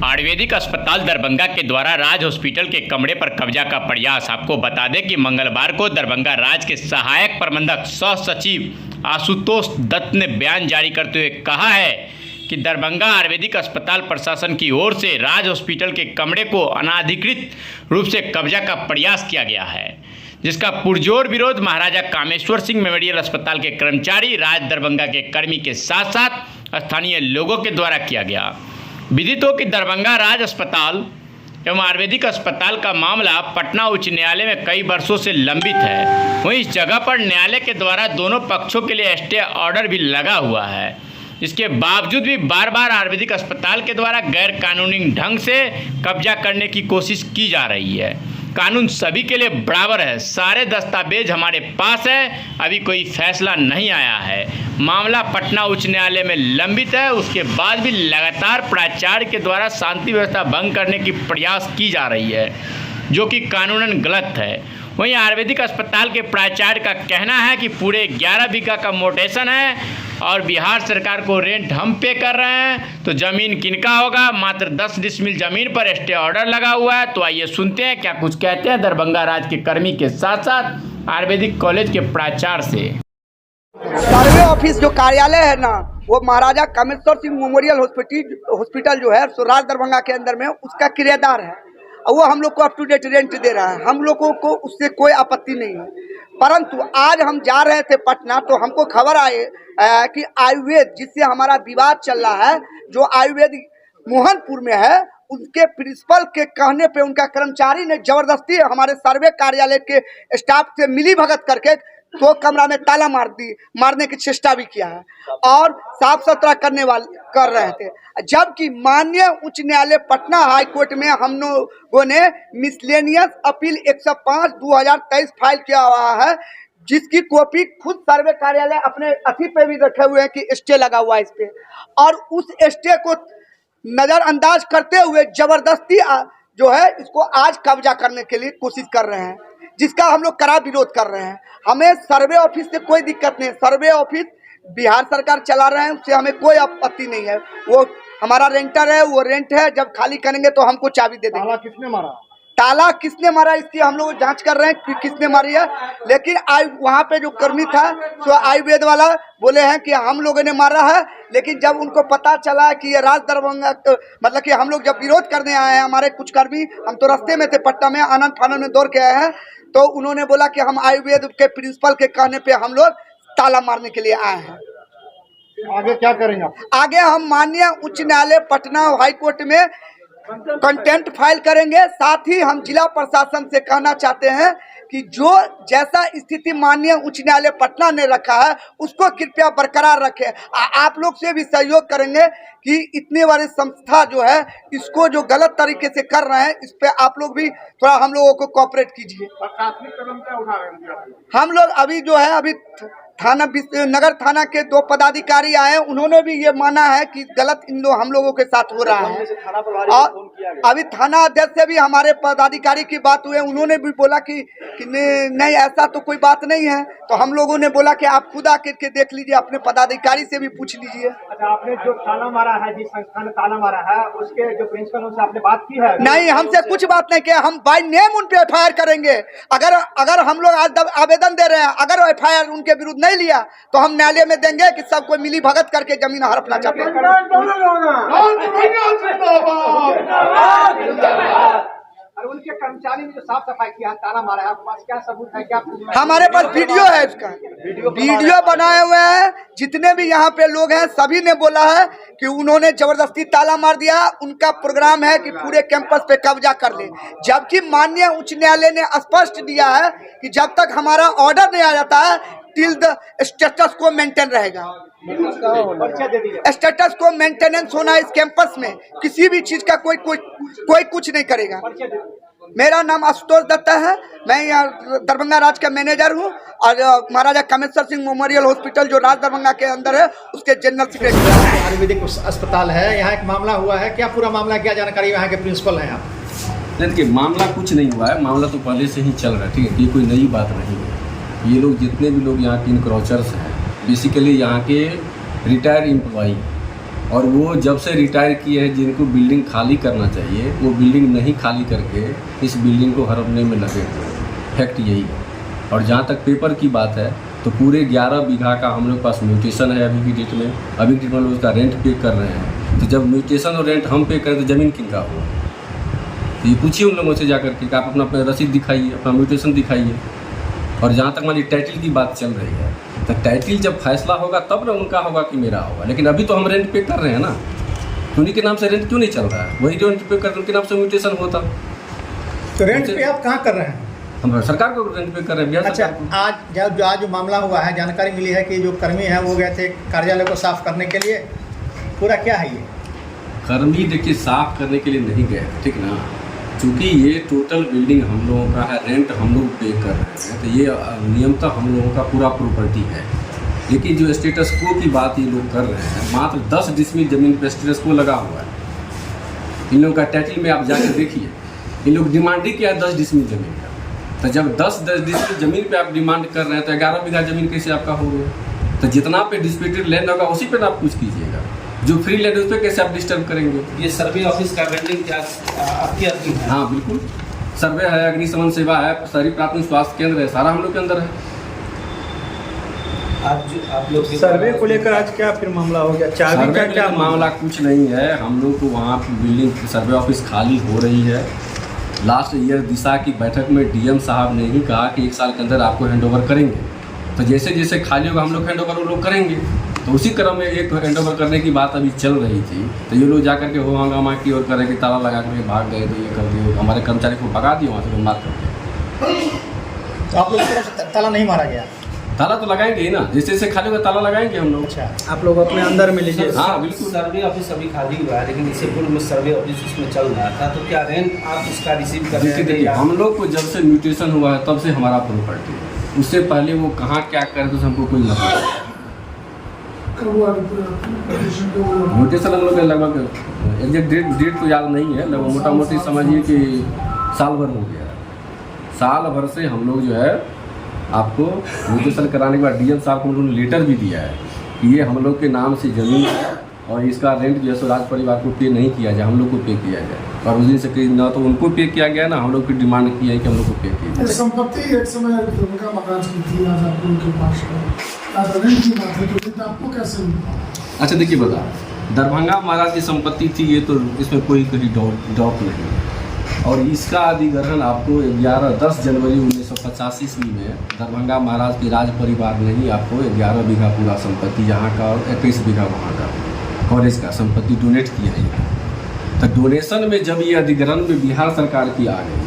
आयुर्वेदिक अस्पताल दरभंगा के द्वारा राज हॉस्पिटल के कमरे पर कब्जा का प्रयास। आपको बता दें कि मंगलवार को दरभंगा राज के सहायक प्रबंधक सह सचिव आशुतोष दत्त ने बयान जारी करते हुए कहा है कि दरभंगा आयुर्वेदिक अस्पताल प्रशासन की ओर से राज हॉस्पिटल के कमरे को अनाधिकृत रूप से कब्जा का प्रयास किया गया है, जिसका पुरजोर विरोध महाराजा कामेश्वर सिंह मेमोरियल अस्पताल के कर्मचारी, राज दरभंगा के कर्मी के साथ साथ स्थानीय लोगों के द्वारा किया गया। विदित हो कि दरभंगा राज अस्पताल एवं आयुर्वेदिक अस्पताल का मामला पटना उच्च न्यायालय में कई वर्षों से लंबित है। वहीं इस जगह पर न्यायालय के द्वारा दोनों पक्षों के लिए स्टे ऑर्डर भी लगा हुआ है। इसके बावजूद भी बार बार आयुर्वेदिक अस्पताल के द्वारा गैर कानूनी ढंग से कब्जा करने की कोशिश की जा रही है। कानून सभी के लिए बराबर है, सारे दस्तावेज हमारे पास है, अभी कोई फैसला नहीं आया है। मामला पटना उच्च न्यायालय में लंबित है, उसके बाद भी लगातार प्राचार्य के द्वारा शांति व्यवस्था भंग करने की प्रयास की जा रही है, जो कि कानूनन गलत है। वहीं आयुर्वेदिक अस्पताल के प्राचार्य का कहना है कि पूरे 11 बीघा का मोटेशन है और बिहार सरकार को रेंट हम पे कर रहे हैं, तो ज़मीन किनका होगा? मात्र 10 डिसमिल ज़मीन पर स्टे ऑर्डर लगा हुआ है। तो आइए सुनते हैं क्या कुछ कहते हैं दरभंगा राज के कर्मी के साथ साथ आयुर्वेदिक कॉलेज के प्राचार्य से। सर्वे ऑफिस जो कार्यालय है ना, वो महाराजा कामेश्वर सिंह मेमोरियल हॉस्पिटल जो है राज दरभंगा के अंदर में उसका किराएदार है, और वो हम लोग को अप टू डेट रेंट दे रहा है। हम लोगों को उससे कोई आपत्ति नहीं है, परंतु आज हम जा रहे थे पटना तो हमको खबर आई कि आयुर्वेद जिससे हमारा विवाद चल रहा है, जो आयुर्वेद मोहनपुर में है, उनके प्रिंसिपल के कहने पे उनका कर्मचारी ने जबरदस्ती हमारे सर्वे कार्यालय के स्टाफ से मिली भगत करके तो कमरा में ताला मारने की चेष्टा भी किया है और साफ सुथरा कर रहे थे। जबकि माननीय उच्च न्यायालय पटना हाई कोर्ट में हम लोगों ने मिसलेनियस अपील 105/2023 फाइल किया हुआ है, जिसकी कॉपी खुद सर्वे कार्यालय अपने अथी पे भी रखे हुए हैं कि स्टे लगा हुआ है इस पे, और उस स्टे को नज़रअंदाज करते हुए जबरदस्ती जो है इसको आज कब्जा करने के लिए कोशिश कर रहे हैं, जिसका हम लोग कड़ा विरोध कर रहे हैं। हमें सर्वे ऑफिस से कोई दिक्कत नहीं है, सर्वे ऑफिस बिहार सरकार चला रहे हैं, उससे हमें कोई आपत्ति नहीं है। वो हमारा रेंटर है, वो रेंट है, जब खाली करेंगे तो हमको चाबी दे देंगे। ताला किसने मारा इसकी हम लोग जांच कर रहे हैं कि किसने मारी है, लेकिन वहाँ पे जो कर्मी था तो आयुर्वेद वाला बोले हैं कि हम लोगों ने मारा है। लेकिन जब उनको पता चला कि ये राज दरभंगा मतलब कि हम लोग जब विरोध करने आए हैं, हमारे कुछ कर्मी, हम तो रास्ते में थे पटना में, आनंद फानंद में दौड़ के आए हैं, तो उन्होंने बोला कि हम आयुर्वेद के प्रिंसिपल के कहने पे हम लोग ताला मारने के लिए आए हैं। आगे क्या करेंगे आप? आगे हम माननीय उच्च न्यायालय पटना हाई कोर्ट में कंटेम्प्ट फाइल करेंगे। साथ ही हम जिला प्रशासन से कहना चाहते हैं कि जो जैसा स्थिति माननीय उच्च न्यायालय पटना ने रखा है उसको कृपया बरकरार रखें। आप लोग से भी सहयोग करेंगे कि इतने बड़े संस्था जो है इसको जो गलत तरीके से कर रहे हैं, इस पे आप लोग भी थोड़ा हम लोगों को कोऑपरेट कीजिए। प्रशासनिक कदम क्या उठा रहे हैं? हम लोग अभी जो है अभी थाना नगर थाना के 2 पदाधिकारी आए, उन्होंने भी ये माना है कि गलत हम लोगों के साथ हो रहा है। और अभी थाना अध्यक्ष से भी हमारे पदाधिकारी की बात हुई, उन्होंने भी बोला कि नहीं ऐसा तो कोई बात नहीं है। तो हम लोगों ने बोला कि आप खुद आकर के देख लीजिए, अपने पदाधिकारी से भी पूछ लीजिए। अच्छा, आपने जो ताला मारा है, जिस संस्था ने ताला मारा है, उसके जो प्रिंसिपल से आपने बात की है? नहीं, हमसे कुछ बात नहीं किया। हम बाय नेम उन पे FIR करेंगे। अगर हम लोग आज आवेदन दे रहे हैं, अगर FIR उनके विरुद्ध नहीं लिया तो हम न्यायालय में देंगे कि सबको मिली भगत करके जमीन हड़पना चाहते हैं। और उनके कर्मचारी ने जो साफ सफाई किया, ताला मारा है, आपके पास क्या सबूत है? क्या हमारे पास वीडियो है, इसका वीडियो बनाए हुए हैं। जितने भी यहाँ पे लोग हैं सभी ने बोला है कि उन्होंने जबरदस्ती ताला मार दिया। उनका प्रोग्राम है कि पूरे कैंपस पे कब्जा कर ले, जबकि माननीय उच्च न्यायालय ने स्पष्ट दिया है कि जब तक हमारा ऑर्डर नहीं आ जाता है टिल द स्टेटस को मेंटेन रहेगा। स्टेटस को मेंटेनेंस होना इस कैंपस में, किसी भी चीज का कोई कुछ नहीं करेगा। मेरा नाम आशुतोष दत्ता है। मैं यहाँ दरभंगा राज का मैनेजर हूँ और महाराजा कामेश्वर सिंह मेमोरियल हॉस्पिटल जो राज दरभंगा के अंदर है उसके जनरल सेक्रेटरी। आयुर्वेदिक अस्पताल है, यहाँ एक मामला हुआ है, क्या पूरा मामला, क्या जानकारी, यहाँ के प्रिंसिपल हैं आप? देखिए, मामला कुछ नहीं हुआ है, मामला तो पहले से ही चल रहा है, ठीक है, ये कोई नई बात नहीं है। ये लोग जितने भी लोग यहाँ के इनक्रोचर्स हैं, बेसिकली यहाँ के रिटायर्ड एम्प्लॉई, और वो जब से रिटायर किए हैं, जिनको बिल्डिंग खाली करना चाहिए वो बिल्डिंग नहीं खाली करके इस बिल्डिंग को हड़पने में लगे हुए हैं। फैक्ट यही है। और जहाँ तक पेपर की बात है तो पूरे 11 बीघा का हम लोग पास म्यूटेशन है अभी की डेट में। अभी की डेट में लोग उसका रेंट पे कर रहे हैं। तो जब म्यूटेशन और रेंट हम पे करें तो ज़मीन किनका होगा? तो ये पूछिए उन लोगों से जाकर के, आप अपना रसीद दिखाइए, अपना म्यूटेशन दिखाइए। और जहाँ तक हमारी टाइटल की बात चल रही है तो टाइटल जब फैसला होगा तब ना उनका होगा कि मेरा होगा। लेकिन अभी तो हम रेंट पे कर रहे हैं ना, तो उन्हीं के नाम से रेंट क्यों नहीं चल रहा है? वही रेंट पे कर उनके नाम से म्यूटेशन होता। तो रेंट पे आप कहाँ कर रहे हैं? हम सरकार को रेंट पे कर रहे हैं। बिहार अच्छा, सरकार को। आज जो मामला हुआ है, जानकारी मिली है कि जो कर्मी हैं वो गए थे कार्यालय को साफ करने के लिए, पूरा क्या है ये? कर्मी देखिए साफ करने के लिए नहीं गए, ठीक ना, क्योंकि ये टोटल बिल्डिंग हम लोगों का है, रेंट हम लोग पे कर रहे हैं, तो ये नियमतः हम लोगों का पूरा प्रॉपर्टी है। लेकिन जो स्टेटस को की बात ये लोग कर रहे हैं, मात्र 10 डिसमिल ज़मीन पर स्टेटस को लगा हुआ है। इन लोगों का टाइटल में आप जाकर देखिए, इन लोग डिमांड ही किया है 10 डिसमिल ज़मीन का। तो जब 10 डिसमिल ज़मीन पे आप डिमांड कर रहे हैं तो 11 बीघा ज़मीन कैसे आपका हो गया? तो जितना पे डिस्प्यूटेड लैंड होगा उसी पर आप कुछ कीजिएगा। जो फ्री लैंड उस पर कैसे आप डिस्टर्ब करेंगे? ये सर्वे ऑफिस का वेंडिंग चार्ज आपके अधीन है? हाँ बिल्कुल, सर्वे है, अग्निशमन सेवा है, शहरी प्राथमिक स्वास्थ्य केंद्र है, सारा हम लोग के अंदर है। आप लोग सर्वे को लेकर आज क्या फिर मामला हो गया? चाबी का क्या मामला? कुछ नहीं है, हम लोग को वहाँ बिल्डिंग सर्वे ऑफिस खाली हो रही है। लास्ट ईयर दिशा की बैठक में डीएम साहब ने ही कहा कि 1 साल के अंदर आपको हैंडओवर करेंगे। तो जैसे जैसे खाली होगा हम लोग हैंडओवर वो लोग करेंगे। तो उसी क्रम में एक हैंडओवर करने की बात अभी चल रही थी, तो ये लोग जाकर के हो हंगामा की और करें कि ताला लगा के भाग गए, तो ये कर दिए, हमारे कर्मचारी को भगा दिए वहाँ से मार करके। तो आप लोग की तरफ से ताला नहीं मारा गया? ताला तो लगाएंगे ही ना, जैसे जैसे खाली होगा ताला लगाएंगे हम लोग। अच्छा, आप लोग अपने अंदर में लीजिए। हाँ बिल्कुल। सर्वे ऑफिस अभी खाली हुआ है, लेकिन इससे पूर्व में सर्वे ऑफिस उसमें चल रहा था, तो क्या रेंट आप इसका रिसीव कर रहे देखिए, हैं? हम लोग को जब से म्यूटेशन हुआ है तब से हमारा प्रॉपर्टी है। उससे पहले वो कहाँ क्या करे तो हमको कोई नहीं पता। म्यूटेशन हम लोग का लगभग एग्जैक्ट डेट तो याद नहीं है, लगभग मोटा मोटी समझिए कि साल भर हो गया। साल भर से हम लोग जो है आपको म्यूटेशन कराने के बाद डीएम साहब को हम लोगों ने लेटर भी दिया है कि ये हम लोग के नाम से ज़मीन है और इसका रेंट जो है सो राज परिवार को पे नहीं किया जाए, हम लोग को पे किया जाए। और उस दिन से ना तो उनको पे किया गया ना हम लोग की डिमांड की है कि हम लोग को पे किया जाए। संपत्ति एक समय दरभंगा मकान की थी, आज आप लोगों के पास रेंट की बात है, तो आपको कैसे मिला? अच्छा देखिए, बता, दरभंगा महाराज की संपत्ति थी, ये तो इसमें कोई डाउट नहीं है। और इसका अधिग्रहण आपको 10 जनवरी 1985 ईस्वी में दरभंगा महाराज के राज परिवार ने ही आपको 11 बीघा पूरा संपत्ति यहाँ का और 21 बीघा वहाँ का कॉलेज का संपत्ति डोनेट किया है। तो डोनेशन में जब ये अधिग्रहण में बिहार सरकार की आ गई,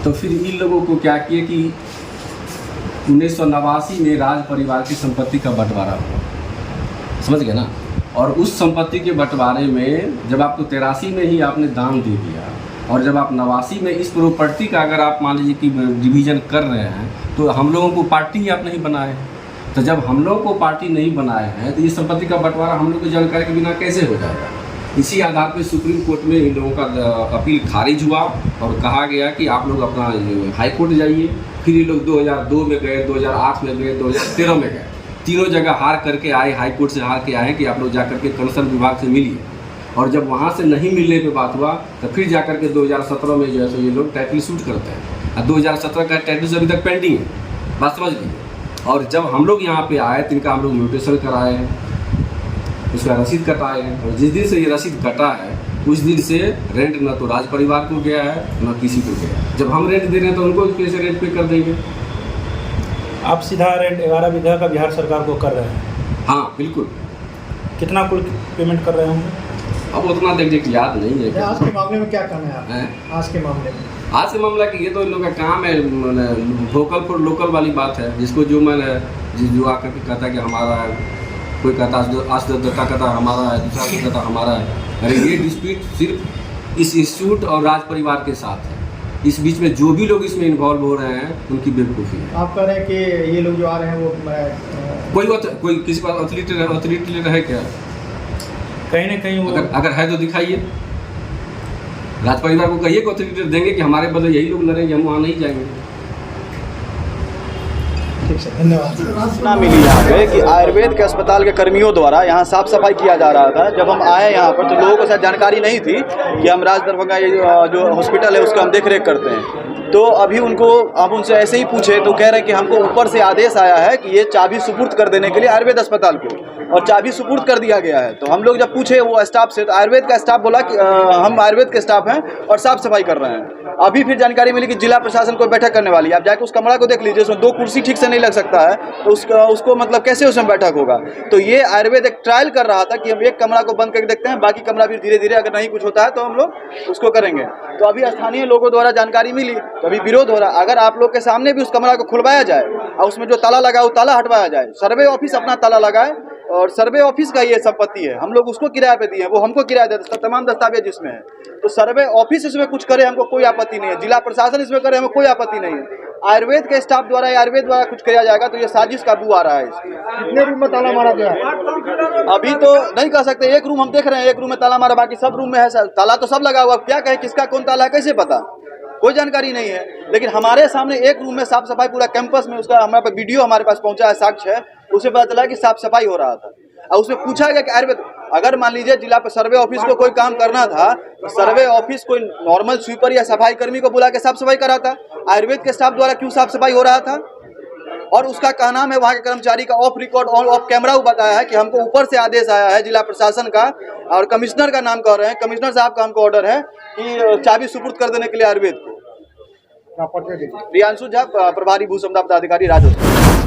तो फिर इन लोगों को क्या किए कि 1989 में राज परिवार की संपत्ति का बंटवारा हुआ, समझ गए ना। और उस संपत्ति के बंटवारे में जब आपको 83 में ही आपने दान दे दिया, और जब आप 89 में इस प्रॉपर्टी का अगर आप मान लीजिए कि डिवीज़न कर रहे हैं, तो हम लोगों को पार्टी आप नहीं बनाए। तो जब हम लोगों को पार्टी नहीं बनाए हैं तो ये संपत्ति का बंटवारा हम लोग की जानकारी के बिना कैसे हो जाएगा? इसी आधार पर सुप्रीम कोर्ट में इन लोगों का अपील खारिज हुआ और कहा गया कि आप लोग अपना हाई कोर्ट जाइए। फिर ये लोग 2002 में गए, 2008 में गए, 2013 में गए, तीनों जगह हार करके आए, हाई कोर्ट से हार के आए कि आप लोग जाकर के कंसर्न विभाग से मिलिए। और जब वहाँ से नहीं मिलने पे बात हुआ तो फिर जाकर के 2017 में जो है सो ये लोग टाइटल शूट करते हैं। और 2017 का टाइटल अभी तक पेंडिंग है, बात समझ लीजिए। और जब हम लोग यहाँ पे आए तो इनका हम लोग म्यूटेशन कराए हैं, उसका रसीद कटाए हैं। और जिस दिन से ये रसीद कटा है उस दिन से रेंट न तो राज परिवार को गया है न किसी को गया है। जब हम रेंट दे रहे हैं तो उनको कैसे रेंट पे कर देंगे? आप सीधा रेंट 11 बीघा का बिहार सरकार को कर रहे हैं? हाँ बिल्कुल। कितना कुल पेमेंट कर रहे होंगे? अब उतना देख याद नहीं है। आज के मामले में क्या कहना है आप? आज के मामले में आज के मामला की ये तो इन लोगों का काम है, वोकल फॉर लोकल वाली बात है। जिसको जो मैंने जो आकर के कहता है कि हमारा है, कोई कहता आशदत्ता कहता हमारा है, दूसरा कहता हमारा है। अरे ये डिस्प्यूट सिर्फ इस इंस्टीट्यूट और राज परिवार के साथ है। इस बीच में जो भी लोग इसमें इन्वॉल्व हो रहे हैं उनकी बेवकूफ़ी है। आप कह रहे हैं कि ये लोग जो आ रहे हैं वो कोई किसी पास ऑथोरिटी है क्या? कहीं ना कहीं वो अगर है तो दिखाइए। राज परिवार को कहिए कि ऑथोरिटी देंगे कि हमारे बदले यही लोग लड़ेंगे, हम वहाँ नहीं जाएंगे। ठीक है, धन्यवाद। सूचना मिली यहाँ पे कि आयुर्वेद के अस्पताल के कर्मियों द्वारा यहाँ साफ सफाई किया जा रहा था। जब हम आए यहाँ पर तो लोगों को शायद जानकारी नहीं थी कि हम राज दरभंगा ये जो हॉस्पिटल है उसका हम देख रेख करते हैं। तो अभी हम उनसे ऐसे ही पूछे तो कह रहे हैं कि हमको ऊपर से आदेश आया है कि ये चाबी सुपुर्द कर देने के लिए आयुर्वेद अस्पताल को, और चाबी सुपुर्द कर दिया गया है। तो हम लोग जब पूछे वो स्टाफ से तो आयुर्वेद का स्टाफ बोला कि हम आयुर्वेद के स्टाफ हैं और साफ सफाई कर रहे हैं। अभी फिर जानकारी मिली कि जिला प्रशासन कोई बैठक करने वाली है। आप जाके उस कमरा को देख लीजिए, उसमें 2 कुर्सी ठीक से नहीं लग सकता है, तो उसको मतलब कैसे उसमें बैठक होगा। तो ये आयुर्वेद एक ट्रायल कर रहा था कि हम एक कमरा को बंद करके देखते हैं, बाकी कमरा भी धीरे धीरे अगर नहीं कुछ होता है तो हम लोग उसको करेंगे। तो अभी स्थानीय लोगों द्वारा जानकारी मिली तो अभी विरोध हो रहा है। अगर आप लोग के सामने भी उस कमरा को खुलवाया जाए और उसमें जो ताला लगा वो ताला हटवाया जाए, सर्वे ऑफिस अपना ताला लगाए, और सर्वे ऑफिस का ये संपत्ति है, हम लोग उसको किराए पे दिए हैं, वो हमको किराया देते, तमाम दस्तावेज इसमें है। तो सर्वे ऑफिस इसमें कुछ करे हमको कोई आपत्ति नहीं है, जिला प्रशासन इसमें करे हमें कोई आपत्ति नहीं है। आयुर्वेद के स्टाफ द्वारा या आयुर्वेद द्वारा कुछ किया जाएगा तो ये साजिश का बू आ रहा है। कितने रूम में ताला मारा गया है? अभी तो नहीं कह सकते, एक रूम हम देख रहे हैं, एक रूम में ताला मारा, बाकी सब रूम में है ताला तो सब लगा हुआ। क्या कहे किसका कौन ताला है कैसे पता, कोई जानकारी नहीं है। लेकिन हमारे सामने एक रूम में साफ सफाई पूरा कैंपस में, उसका हमारे पास वीडियो हमारे पास पहुंचा है, साक्ष्य है, उसे पता चला कि साफ सफाई हो रहा था। और उसमें पूछा गया कि आयुर्वेद, अगर मान लीजिए जिला पर सर्वे ऑफिस को कोई काम करना था तो सर्वे ऑफिस कोई नॉर्मल स्वीपर या सफाई कर्मी को बुला के साफ सफाई कराता, आयुर्वेद के स्टाफ द्वारा क्यों साफ सफाई हो रहा था? और उसका कहना है वहाँ के कर्मचारी का ऑफ रिकॉर्ड ऑफ कैमरा वो बताया है कि हमको ऊपर से आदेश आया है जिला प्रशासन का, और कमिश्नर का नाम कह रहे हैं, कमिश्नर साहब का हमको ऑर्डर है कि चाबी सुपुर्द कर देने के लिए आयुर्वेद को। प्रियांशु झा, प्रभारी भू संपदा पदाधिकारी, राजस्थान।